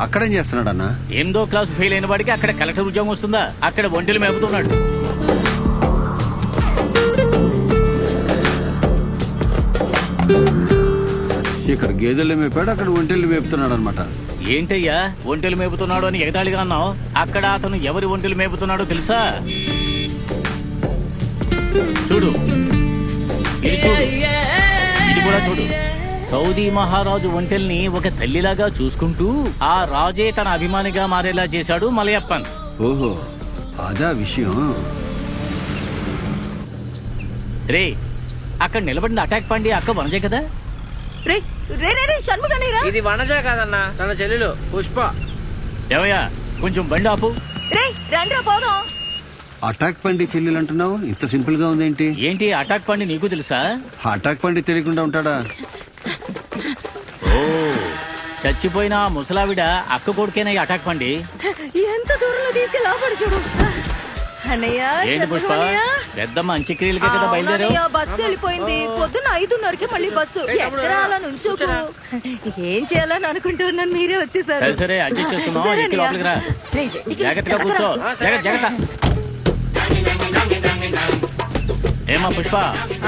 అక్కడేం చేస్తున్నాడు అన్న? 8వ క్లాస్ ఫెయిల్ అయిన వాడికి అక్కడ కలెక్టర్ ఉద్యోగం వస్తుందా? అక్కడ ఒంటెలు మేపుతున్నాడు. ఇక్కడ గేదెలు మేపాడు, అక్కడ ఒంటెలు మేపుతున్నాడు అనమాట. ఏంటయ్యా ఒంటెలు మేపుతున్నాడు అని ఎగతాళిగా అన్నావు? అక్కడ అతను ఎవరి ఒంటెలు మేపుతున్నాడో తెలుసా? చూడు, ఇది చూడు, ఇది కూడా చూడు. సౌదీ మహారాజు ఒంటెల్ని ఒక తల్లిలాగా చూసుకుంటూ ఆ రాజే తన అభిమానిగా మారేలా చేశాడు మలయప్పన్. ఓహో, అదా విషయం. రే, అక్కడ నిలబడిన అటాక్ పండి అక్క వనజే కదా? రే రే రే షణ్ముగనేరా? ఇది వనజ కాదన్నా, తన చెల్లెలు పుష్ప. ఏమయ్యా, కొంచెం బండి ఆపు. రే రండ్రా పోదాం. అటాక్ పండి చెల్లెలు అంటున్నావు, ఇంత సింపుల్ గా ఉందేంటి? ఏంటి అటాక్ పండి నీకు తెలుసా? అటాక్ పండి తెలియకుండా ఉంటాడా? ఓ, చచ్చిపోయిన ఆ ముసలావిడ అక్క కొడుకేనా ఈ అటాక్ పండి? ఎంత దూరంలో తీసుకెళ్ళి ఆపడు చూడు. అన్నయ్య, ఏంటి పుష్ప, పెద్దమ్మ అంత్యక్రియలకే కదా బయలుదేరావు? బస్సు వెళ్ళిపోయింది. పొద్దున్న 5:30కి మళ్ళీ బస్సు. ఎక్కడ అలా నుంచోకు. ఏం చేయాలని అనుకుంటున్నాను, మీరే వచ్చేసారు. సరే సరే, అడ్జస్ట్ చేస్తున్నావు. ఎక్కి లోపలికి రా. జాగ్రత్తగా కూర్చో. జాగ్రత్త. ఏమా పుష్ప,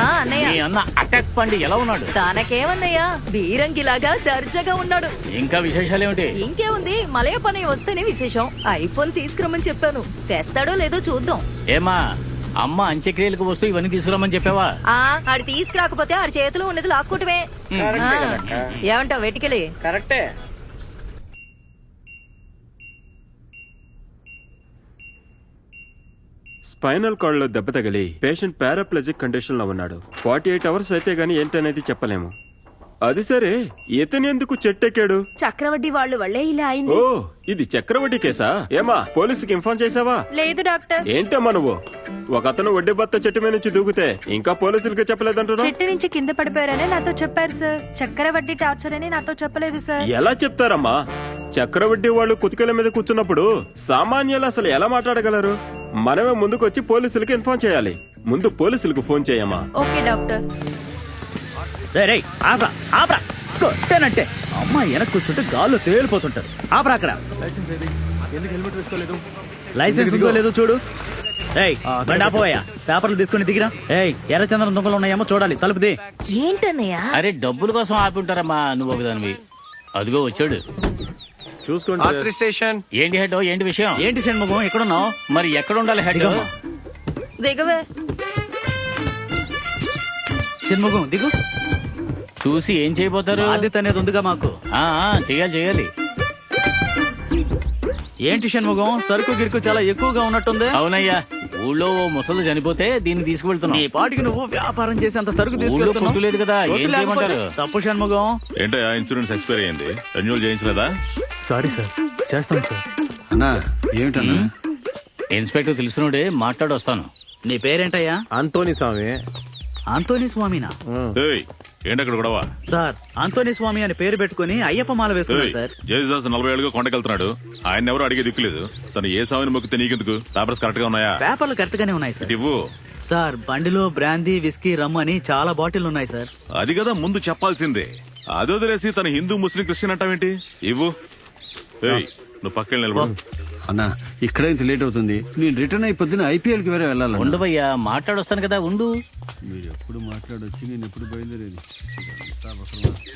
అన్నయ్య, నీ అన్న అటాక్ పండి ఎలా ఉన్నాడు? తనకేమన్నయ్యా, బీరంగిలాగా దర్జాగా ఉన్నాడు. ఇంకా విశేషాలేమిటి? ఇంకేముంది, మలయప్పని వస్తేనే విశేషం. ఐఫోన్ తీసుకురమ్మని చెప్పాను, తెస్తాడో లేదో చూద్దాం. ఏమా, అమ్మ అంత్యక్రియలకు వస్తూ ఇవన్నీ తీసుకురామని చెప్పావా? ఆడి తీసుకురాకపోతే ఆడి చేతిలో ఉన్నది లాక్కుంటమే. ఏమంటావు వెటికెళ్ళి? కరెక్టే. స్పైనల్ కార్డ్ లో దెబ్బ తగిలి పేషెంట్ పారాప్లజిక్ కండిషన్ లో ఉన్నాడు. 48 అవర్స్ అయితే గానీ ఏంటనేది చెప్పలేము. అది సరే, ఇతను ఎందుకు చెట్టెక్కాడు? చక్రవడ్డీ వాళ్ళు వల్లే ఇలా అయింది. ఓ, ఇది చక్రవడ్డీ కేసా? ఏమా, పోలీసుకి ఇన్ఫార్మ్ చేసావా? లేదు డాక్టర్. ఏంటమ్మా నువ్వు? ఒక అతను వడ్డీ బత్త చెట్టు మీద నుంచి దూకితే ఇంకా పోలీసులకి చెప్పలేదంటున్నా? చెట్టు నుంచి కింద పడిపోయారని నాతో చెప్పారు సార్. చక్రవడ్డీ టార్చర్ అని నాతో చెప్పలేదు సార్. ఎలా చెప్తారమ్మా? చక్రవడ్డీ వాళ్ళు కుతికల మీద కూర్చున్నప్పుడు సామాన్యులు అసలు ఎలా మాట్లాడగలరు? మనమే ముందుకొచ్చి పోలీసులకి ఇన్ఫార్మ్ చేయాలి. ముందు పోలీసులకు ఫోన్ చేయమ్మా. Okay doctor. కొట్టానంటే అమ్మ వెనక్కి కూర్చుంటే గాల్లో తేలిపోతుంటారు. ఆపరా అక్కడ. లైసెన్స్ ఉందో లేదో చూడు. ఆపోయా, పేపర్లు తీసుకుని దిగిరా. ఎర్రచందనం దొంగలు ఉన్నాయేమో చూడాలి. తలుపుది. ఏంటన్నయ్యా? అరే, డబ్బుల కోసం ఆపి ఉంటారమ్మా. నువ్వు ఒకదానివి. అదిగో వచ్చాడు. చూసుకోండి స్టేషన్. ఏంటి హెడ్, ఏంటి విషయం? ఏంటి షణ్ముఖం, ఎక్కడున్నావు? మరి ఎక్కడ ఉండాలి హెడ్? దిగవే. షణ్ముఖం దిగు. చూసి ఏం చేయబోతారు? బాధ్యత అనేది ఉందిగా మాకు. చెయ్యాలి. ఏంటి షణ్ముఖం, సరుకు గిరుకు చాలా ఎక్కువగా ఉన్నట్టుంది. అవునయ్యా, ఊళ్ళో ఓ ముసలు చనిపోతే దీన్ని తీసుకువెళ్తున్నావు. నీ పాటికి నువ్వు వ్యాపారం చేసి అంత సరుకు తీసుకెళ్తున్నావు. లేదు కదా, ఏం చేయమంటారు? తప్పు షణ్ముఖం. ఏంటయ్యా, ఇన్సూరెన్స్ ఎక్స్పైర్ అయ్యింది, రెన్యూవల్ చేయించలేదా? సారీ సార్, చేస్తాను సార్. అన్నా, ఏమిటన్నా? ఇన్స్పెక్టర్ తెలుసునుడే, మాట్లాడి వస్తాను. నీ పేరేంటయ్యా? ఆంటోనీ స్వామి. ఆంటోనీ స్వామినా? ఏంటక్కడ గొడవ? సార్, ఆంటోనీ స్వామి అని పేరు పెట్టుకుని అయ్యప్ప మాల వేసుకున్నాడు సార్. జేజాస్ 40 ఏళ్ళుగా కొండకెళ్తున్నాడు. ఆయన ఎవరు అడిగే దిక్కులేదు. తను ఏ స్వామిని మొక్కితే నీకెందుకు? పేపర్స్ కరెక్ట్ గా ఉన్నాయా? పేపర్లు కరెక్ట్ గానే ఉన్నాయి సార్. ఇవ్వు. సార్, బండిలో బ్రాందీ, విస్కీ, రమ్ అని చాలా బాటిల్ ఉన్నాయి సార్. అది కదా ముందు చెప్పాల్సిందే. అది వదిలేసి తన హిందూ, ముస్లిం, క్రిస్టియన్ అంటావేంటి? ఇవ్వు. నువ్వు పక్కన నిలబడు. అన్నా, ఇక్కడ ఇంత లేట్ అవుతుంది. నేను రిటర్న్ అయి పొద్దున IPL కి వేరే వెళ్ళాలి. ఉండవయ్యా, మాట్లాడొస్తాను కదా, ఉండు. మీరు ఎప్పుడు మాట్లాడొచ్చి నేను ఎప్పుడు బయలుదేరేది?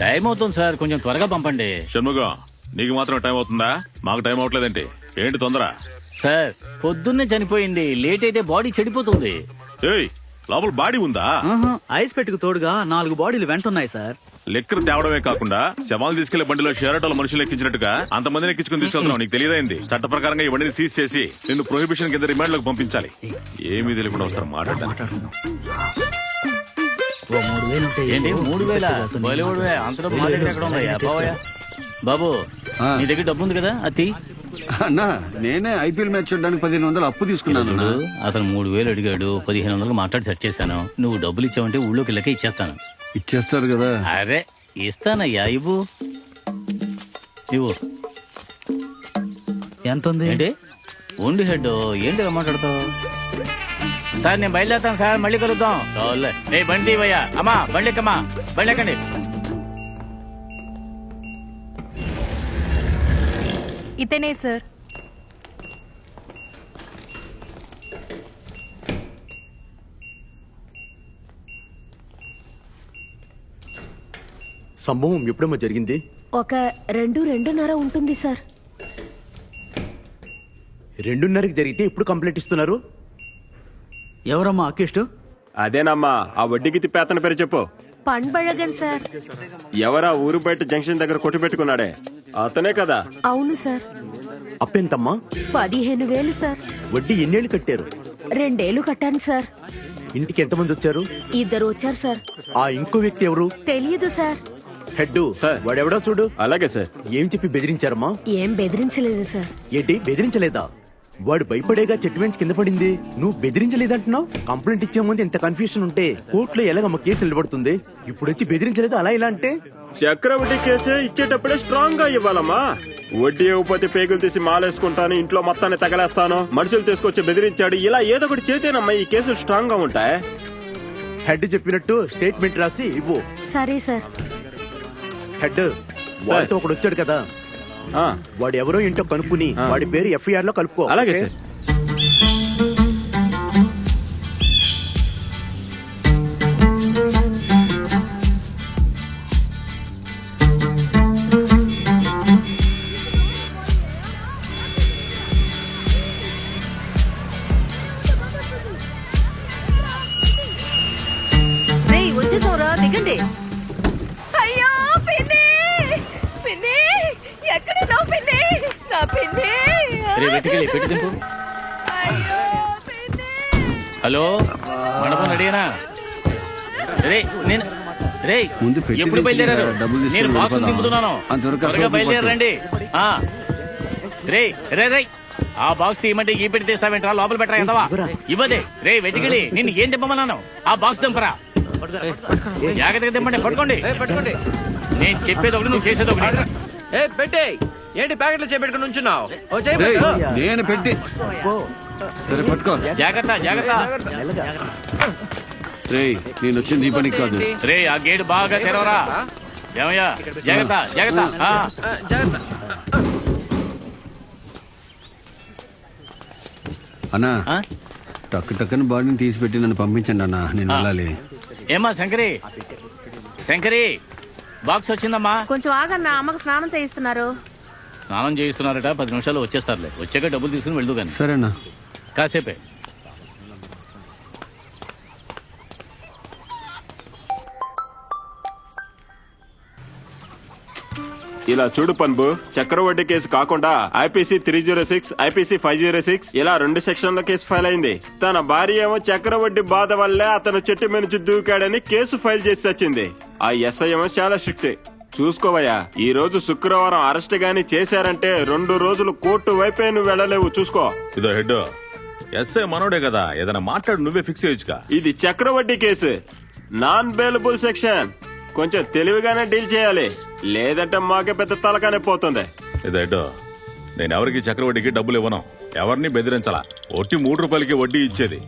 టైం అవుతుంది సార్, కొంచెం త్వరగా పంపండి. షణ్ముఖం, నీకు మాత్రం టైం అవుతుందా? మాకు టైం అవట్లేదంటే ఏంటి తొందర? సార్, పొద్దున్నే చనిపోయింది, లేట్ అయితే బాడీ చెడిపోతుంది. లోపల బాడీ ఉందా? ఐస్ పెట్టుకు తోడుగా 4 బాడీలు వెంటున్నాయి సార్. లెక్కలు తేవడమే కాకుండా శవాలు తీసుకెళ్లే బండిలో షేరటోల మనుషులు ఎక్కించినట్టుగా అంతమందిని ఎక్కించుకుని తీసుకెళ్తున్నావు. నీకు తెలియదైంది. చట్ట ప్రకారంగా ఈ బండిని సీజ్ చేసి నిన్ను ప్రొహిబిషన్ కింద రిమాండ్ లోకి పంపించాలి. ఏమీ తెలియకుండా వస్తారు మాట్లాడతాను. ఏంటి 3,000? బాలీవుడ్వే, అంత డబ్బు మా దగ్గర ఎక్కడ ఉందయ్యా? బాబు, నీ దగ్గర డబ్బు ఉంది కదా, అది. అన్నా, నేనే IPL మ్యాచ్ చూడడానికి 1500 అప్పు తీసుకున్నాను. అతను 3,000 అడిగాడు, 1,500 మాట్లాడి సెట్ చేశాను. నువ్వు డబ్బులు ఇచ్చావంటే ఊళ్ళోకి వెళ్ళక ఇచ్చేస్తాను. ఇచ్చేస్తారు కదా? అరే, ఇస్తానయ్యా, ఇవ్వు. ఎంత ఉంది? ఏంటి ఉండి హెడ్, ఏంటి మాట్లాడతావు? సార్, నేను బయలుదేరుతాను సార్, మళ్ళీ కలుద్దాం. బండి ఇవ్వయ్యా. అమ్మా, బండి ఎక్కమ్మా, బండి ఎక్కండి. ఇతనే సార్. సంభవం ఎప్పుడమ్మా జరిగింది? ఒక 2-2:30 ఉంటుంది సార్. 2:30కి జరిగితే ఇప్పుడు కంప్లైంట్ ఇస్తున్నారు? ఎవరమ్మా అక్కిష్టు? అదేనమ్మా, ఆ వడ్డీకి తిప్పేతన పేరు చెప్పు. పండ్బళగన్ సార్. ఎవరా ఊరు బయట జంక్షన్ దగ్గర కొట్టు పెట్టుకున్నాడే అతనే కదా? అవును సార్. అప్పెంతమ్మా? 15,000 సార్. వడ్డీ ఎన్నేళ్ళు కట్టారు? 2 ఏళ్ళు కట్టాను సార్. ఇంటికి ఎంతమంది వచ్చారు? 2 వచ్చారు సార్. ఆ ఇంకో వ్యక్తి ఎవరు? తెలియదు సార్. Head sir. వాడెవడో చూడు. అలాగే సార్. ఏం చెప్పి బెదిరించారమ్మా? ఏం బెదిరించలేదు సార్. ఏంటి బెదిరించలేదా? వాడు భయపడేగా చెట్టు వెంచి కింద పడింది. నువ్వు బెదిరించలేదంటున్నావు. కంప్లైంట్ ఇచ్చే ముందు ఇంత కన్ఫ్యూషన్ ఉంటే కోర్టులో ఎలాగమ్మ కేసు నిలబడుతుంది? ఇప్పుడు వచ్చి బెదిరించలేదు అలా ఇలా అంటే? చక్రవడ్డీ కేసు ఇచ్చేటప్పుడే స్ట్రాంగ్ గా ఇవ్వాలమ్మా. వడ్డీ ఇవ్వకపోతే పేగులు తీసి మాలేసుకుంటాను, ఇంట్లో మొత్తాన్ని తగలేస్తాను, మనుషులు తీసుకొచ్చి బెదిరించాడు, ఇలా ఏదో ఒకటి చేతేనమ్మా ఈ కేసులు స్ట్రాంగ్ గా ఉంటాయి. హెడ్ చెప్పినట్టు స్టేట్మెంట్ రాసి ఇవ్వు. సరే సార్. హెడ్ వాడితో ఒకడు వచ్చాడు కదా, ఆ, వాడు ఎవరో ఏంటో కనుక్కుని వాడి పేరు ఎఫ్ఐఆర్ లో కలుపుకో. అలాగే ఓకే? సార్. రేయ్ వచ్చేసావురా, దిగండి. అయ్యో పిన్ని, పిన్ని ఎక్కడున్నావు పిన్ని? నా పిన్ని. రే వెతికెళ్ళి పెట్టి దింపు. అయ్యో పిన్ని. హలో, మండపం రెడీనా? రే నేను రే ముందు పెట్టి ఎప్పుడు తెచ్చి బయలుదేరారు? డబ్బులు తీసుకొని నేను బాక్స్ వెళ్ళిపోదాం. దింపుతున్నాను. అంతవరకు త్వరగా అసలు బయలుదేరండి. ఆ. రే రే రే ఆ బాక్స్ తీయమంటే ఈ పెట్టి తీస్తావేంట్రా? లోపల పెట్టరా, ఎంతవా ఇవ్వదే. రే వెతికిడి, నిన్ను ఏం దింపమన్నాను? ఆ బాక్స్ దింపరా. జాగ్రత్తగా దింపండి, పట్టుకోండి. పట్టుకోండి. నేను చెప్పేది ఒకటి, నువ్వు చేసేది ఒకటి. ఏ పెట్టే, ఏంటి ప్యాకెట్లు చేపెట్టుకుని ఉంచున్నావు? రేయ్, నేను పెట్టి సరే పట్టుకో. జాగ్రత్త జాగ్రత్త. మెల్లగా. రేయ్, నేను వచ్చింది ఈ పనికి కాదు. రే ఆ గేట్ బాగా తెరవరా. ఏమయ్యా, జాగ్రత్త జాగ్రత్త. ఆ. జాగ్రత్త. అన్నా, ఆ? టక్కుని బాడీని తీసి పెట్టి నన్ను పంపించండి అన్నా, నేను వెళ్ళాలి. ఏమ్మా శంకరి, శంకరి బాక్స్ వచ్చిందమ్మా. కొంచెం ఆగన్నా, అమ్మకు స్నానం చేయిస్తున్నారు. స్నానం చేయిస్తున్నారట, 10 నిమిషాలు వచ్చేస్తారులే. వచ్చాక డబ్బులు తీసుకుని వెళ్దు కానీ. సరేనా? కాసేపే. ఇలా చూడు పన్బు, చక్రవడ్డీ కేసు కాకుండా ఐపీసీ 306, ఐపీసీ 506 ఇలా 2 సెక్షన్ల కేసు ఫైల్ అయింది. తన భార్య ఏమో చక్రవడ్డీ బాధ వల్లే అతను చెట్టు మీద నుంచి దూకాడని కేసు ఫైల్ చేసి వచ్చింది. ఆ ఎస్ఐ ఏమో చాలా స్ట్రిక్ట్. చూసుకోవయ్యా, ఈ రోజు శుక్రవారం అరెస్ట్ గాని చేశారంటే 2 రోజులు కోర్టు వైపే నువ్వు వెళ్ళలేవు. చూసుకో. ఇదో హెడ్, ఎస్ఐ మనోడే కదా, ఏదైనా మాట్లాడు, నువ్వే ఫిక్స్ చేయొచ్చుగా. ఇది చక్రవడ్డీ కేసు, నాన్ బెయిలబుల్ సెక్షన్. కొంచెం తెలివిగానే డీల్ చేయాలి, లేదంటే మాకే పెద్ద తలకానే పోతుంది. ఇదో హెడ్, నేను ఎవరికి చక్రవడ్డీకి డబ్బులు ఇవ్వను, ఎవరిని బెదిరించాలా. ఒట్టి 3 రూపాయలకి వడ్డీ ఇచ్చేది.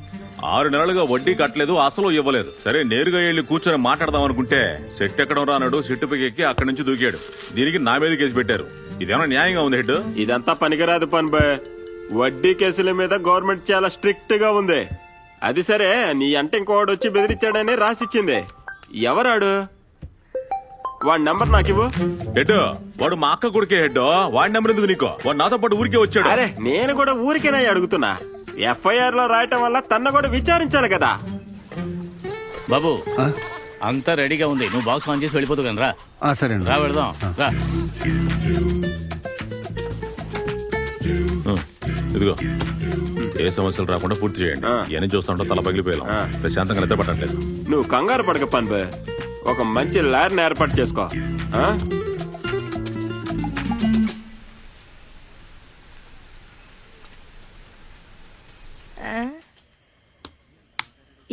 6 నెలలుగా వడ్డీ కట్టలేదు, అసలు ఇవ్వలేదు. సరే నేరుగా వెళ్ళి కూర్చొని మాట్లాడదాం అనుకుంటే సెట్ ఎక్కడం రానాడు, సెట్టు పైకి ఎక్కి అక్కడి నుంచి దూకాడు. దీనికి నా మీద కేసు పెట్టారు. ఇదేమన్నా న్యాయంగా ఉంది హెడ్? ఇదంతా పనికిరాదు పనిబే. వడ్డీ కేసుల మీద గవర్నమెంట్ చాలా స్ట్రిక్ట్ గా ఉంది. అది సరే, నీ అంటే ఇంకోడు వచ్చి బెదిరించాడని రాసిచ్చింది. ఎవరాడు? వాడి నంబర్ నాకివ్వు. హెడ్, వాడు మా అక్క కొడుకే హెడ్. వాడి నెంబర్ ఎందుకు నీకో? వాడు నాతో పాటు ఊరికే వచ్చాడు. అరే నేను కూడా ఊరికేనా అడుగుతున్నా. ఎఫ్ఐఆర్ లో రాయటం వల్ల తన కూడా విచారించాలి కదా. బాబు ఆ? అంతా రెడీగా ఉంది, నువ్వు బాక్స్ ఆన్ చేసి వెళ్ళిపోతు కానీ రా. సరే రా వెళదాం రా. ఇదిగో, ఏ సమస్యలు రాకుండా పూర్తి చేయండి. ఇవన్నీ చూస్తుంటే తల పగిలిపోయాం, ప్రశాంతంగా నిద్ర పట్టట్లేదు. నువ్వు కంగారు పడక పనిబే, ఒక మంచి లాయర్ని ఏర్పాటు చేసుకో. ఆ?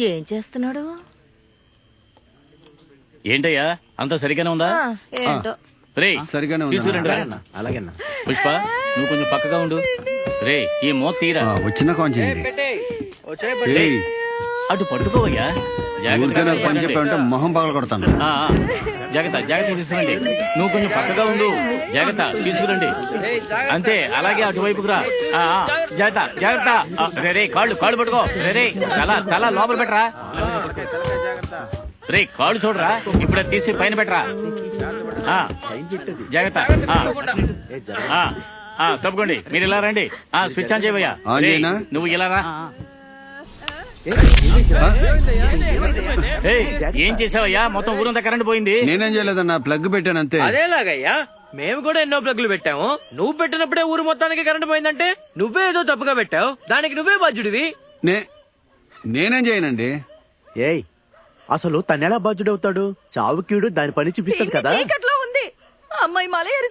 ఏం చేస్తున్నాడు? ఏంటయ్యా, అంతా సరిగానే ఉందా? ఏంటో. రే సరిగానే ఉందా? తీసుకురండి రా. అలాగేనా? పుష్ప, నువ్వు కొంచెం పక్కగా ఉండు. రే ఈ మోత తీరా. వచ్చిన కాంచేయండి. అటు పట్టుకోవయ్యా. ఊరికే నాకు పని చెప్పామంటే మొహం పగల కొడతాను. ఆ, ఆ. జాగ్రత్త జాగ్రత్త తీసుకురండి. నువ్వు కొంచెం పక్కగా ఉండు. జాగ్రత్త తీసుకురండి. అంతే, అలాగే అటువైపుకు రా. జాగ్రత్త జాగ్రత్త. రే కాళ్ళు కాళ్ళు పట్టుకో. రే తల లోపల పెట్టరా. రే కాళ్ళు చూడరా. ఇప్పుడే తీసి పైన పెట్టరా. జాగ్రత్త. తప్పుకోండి, మీరు ఇలా రండి. Switch on చేయవయ్యా. ఆన్ చేయనా? నువ్వు ఇలా రా. ఏయ్, ఏం చేసావయ్యా? మొత్తం ఊరంతా కరెంట్ పోయింది. నేనేం చేయలేదన్నా, ప్లగ్ పెట్టాను అంతే. అదేలాగయ్యా, మేము కూడా ఎన్నో ప్లగ్లు పెట్టాము. నువ్వు పెట్టినప్పుడే ఊరు మొత్తానికి కరెంట్ పోయిందంటే నువ్వే ఏదో తప్పుగా పెట్టావు. దానికి నువ్వే బాధ్యుడివి. నేనేం చేయనండి. ఏయ్ అసలు తనెలా బాధ్యుడవుతాడు? చావుకీడు దాని పని చూపిస్తాడు కదా. చీకట్లో ఉంది. అమ్మాయి మలయరి